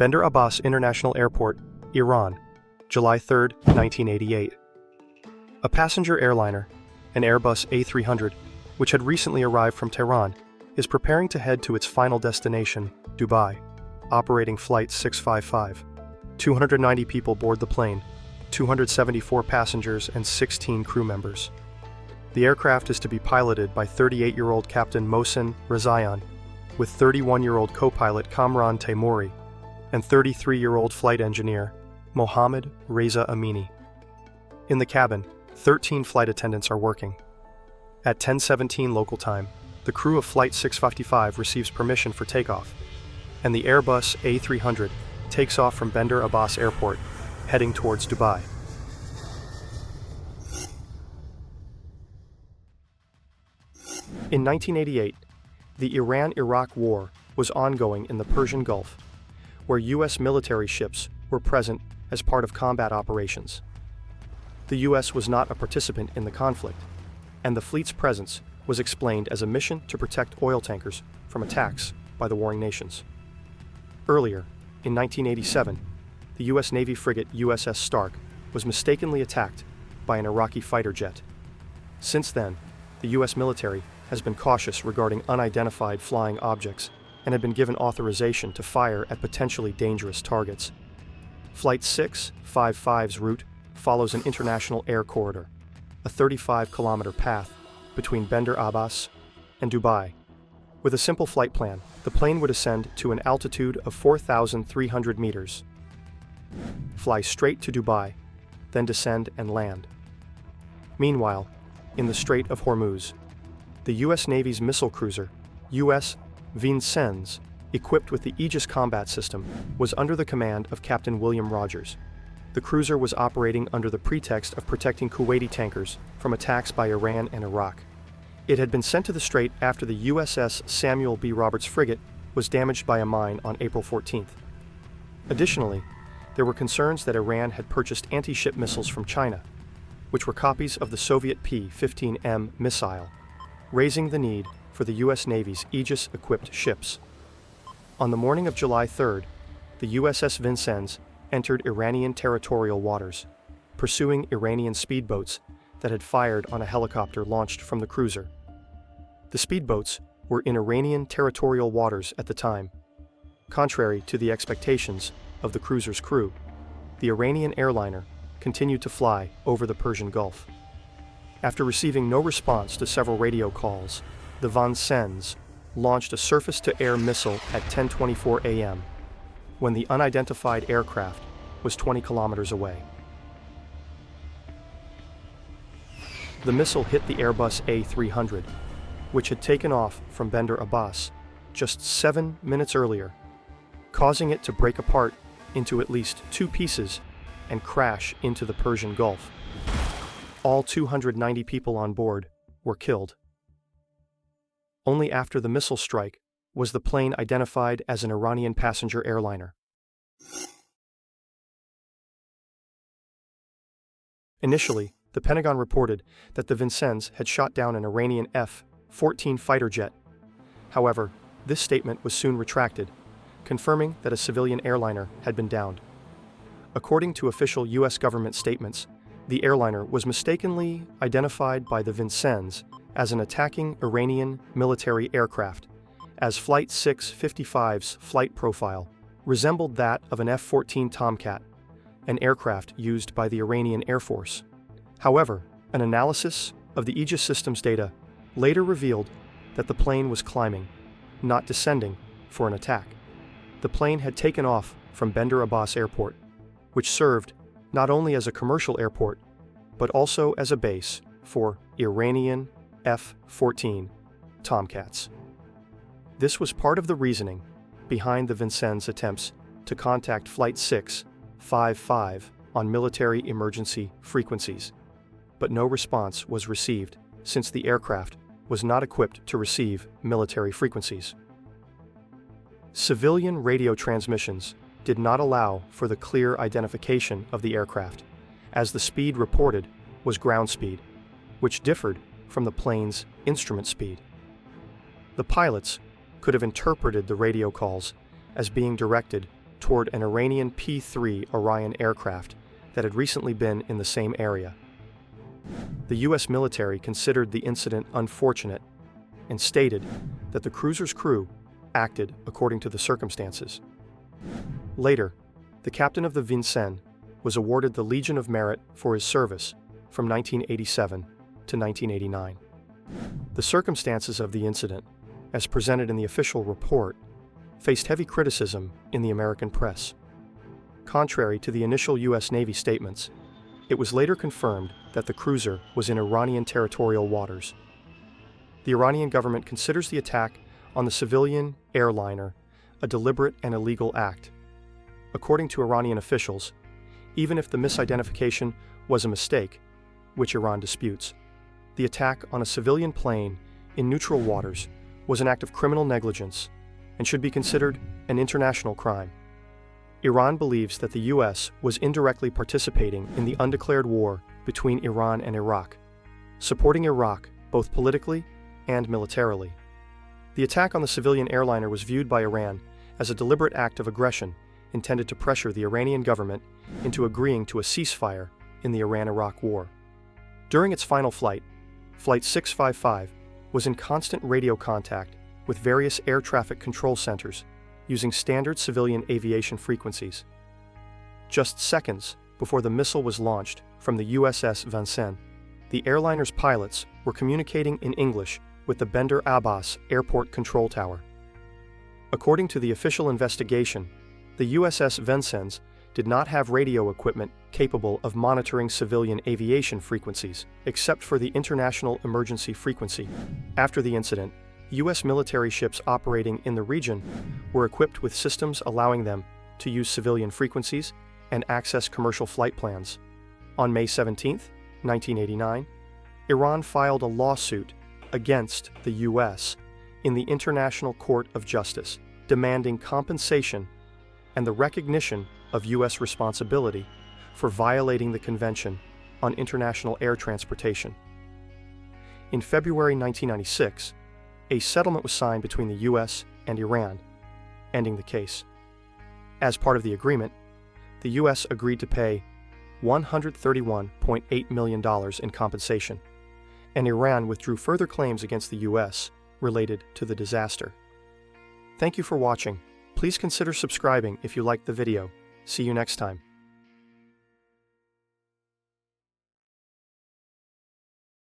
Bender Abbas International Airport, Iran, July 3, 1988. A passenger airliner, an Airbus A300, which had recently arrived from Tehran, is preparing to head to its final destination, Dubai, operating Flight 655. 290 people board the plane, 274 passengers and 16 crew members. The aircraft is to be piloted by 38-year-old Captain Mohsen Rezaian, with 31-year-old co-pilot Kamran Teimouri, and 33-year-old flight engineer Mohammad Reza Amini. In the cabin, 13 flight attendants are working. At 10:17 local time, the crew of Flight 655 receives permission for takeoff, and the Airbus A300 takes off from Bender Abbas Airport, heading towards Dubai. In 1988, the Iran-Iraq War was ongoing in the Persian Gulf, where U.S. military ships were present as part of combat operations. The U.S. was not a participant in the conflict, and the fleet's presence was explained as a mission to protect oil tankers from attacks by the warring nations. Earlier, in 1987, the U.S. Navy frigate USS Stark was mistakenly attacked by an Iraqi fighter jet. Since then, the U.S. military has been cautious regarding unidentified flying objects and had been given authorization to fire at potentially dangerous targets. Flight 655's route follows an international air corridor, a 35-kilometer path between Bender Abbas and Dubai. With a simple flight plan, the plane would ascend to an altitude of 4,300 meters, fly straight to Dubai, then descend and land. Meanwhile, in the Strait of Hormuz, the U.S. Navy's missile cruiser, USS Vincennes, equipped with the Aegis combat system, was under the command of Captain William Rogers. The cruiser was operating under the pretext of protecting Kuwaiti tankers from attacks by Iran and Iraq. It had been sent to the strait after the USS Samuel B. Roberts frigate was damaged by a mine on April 14th. Additionally, there were concerns that Iran had purchased anti-ship missiles from China, which were copies of the Soviet P-15M missile, raising the need for the U.S. Navy's Aegis-equipped ships. On the morning of July 3rd, the USS Vincennes entered Iranian territorial waters, pursuing Iranian speedboats that had fired on a helicopter launched from the cruiser. The speedboats were in Iranian territorial waters at the time. Contrary to the expectations of the cruiser's crew, the Iranian airliner continued to fly over the Persian Gulf. After receiving no response to several radio calls, the Vincennes launched a surface-to-air missile at 10:24 a.m., when the unidentified aircraft was 20 kilometers away. The missile hit the Airbus A300, which had taken off from Bender Abbas just 7 minutes earlier, causing it to break apart into at least 2 pieces and crash into the Persian Gulf. All 290 people on board were killed. Only after the missile strike was the plane identified as an Iranian passenger airliner. Initially, the Pentagon reported that the Vincennes had shot down an Iranian F-14 fighter jet. However, this statement was soon retracted, confirming that a civilian airliner had been downed. According to official U.S. government statements, the airliner was mistakenly identified by the Vincennes as an attacking Iranian military aircraft, as Flight 655's flight profile resembled that of an F-14 Tomcat, an aircraft used by the Iranian Air Force. However, an analysis of the Aegis system's data later revealed that the plane was climbing, not descending, for an attack. The plane had taken off from Bender Abbas Airport, which served not only as a commercial airport, but also as a base for Iranian F-14 Tomcats. This was part of the reasoning behind the Vincennes' attempts to contact Flight 655 on military emergency frequencies, but no response was received since the aircraft was not equipped to receive military frequencies. Civilian radio transmissions did not allow for the clear identification of the aircraft, as the speed reported was ground speed, which differed from the plane's instrument speed. The pilots could have interpreted the radio calls as being directed toward an Iranian P-3 Orion aircraft that had recently been in the same area. The U.S. military considered the incident unfortunate and stated that the cruiser's crew acted according to the circumstances. Later, the captain of the Vincennes was awarded the Legion of Merit for his service from 1987 to 1989. The circumstances of the incident, as presented in the official report, faced heavy criticism in the American press. Contrary to the initial U.S. Navy statements, it was later confirmed that the cruiser was in Iranian territorial waters. The Iranian government considers the attack on the civilian airliner a deliberate and illegal act. According to Iranian officials, even if the misidentification was a mistake, which Iran disputes, the attack on a civilian plane in neutral waters was an act of criminal negligence and should be considered an international crime. Iran believes that the U.S. was indirectly participating in the undeclared war between Iran and Iraq, supporting Iraq both politically and militarily. The attack on the civilian airliner was viewed by Iran as a deliberate act of aggression intended to pressure the Iranian government into agreeing to a ceasefire in the Iran-Iraq war. During its final flight, Flight 655 was in constant radio contact with various air traffic control centers using standard civilian aviation frequencies. Just seconds before the missile was launched from the USS Vincennes, the airliner's pilots were communicating in English with the Bender Abbas Airport control tower. According to the official investigation, the USS Vincennes did not have radio equipment capable of monitoring civilian aviation frequencies, except for the International Emergency Frequency. After the incident, U.S. military ships operating in the region were equipped with systems allowing them to use civilian frequencies and access commercial flight plans. On May 17, 1989, Iran filed a lawsuit against the U.S. in the International Court of Justice, demanding compensation and the recognition of U.S. responsibility for violating the Convention on International Air Transportation. In February 1996, a settlement was signed between the U.S. and Iran, ending the case. As part of the agreement, the U.S. agreed to pay $131.8 million in compensation, and Iran withdrew further claims against the U.S. related to the disaster. Thank you for watching. Please consider subscribing if you liked the video. See you next time.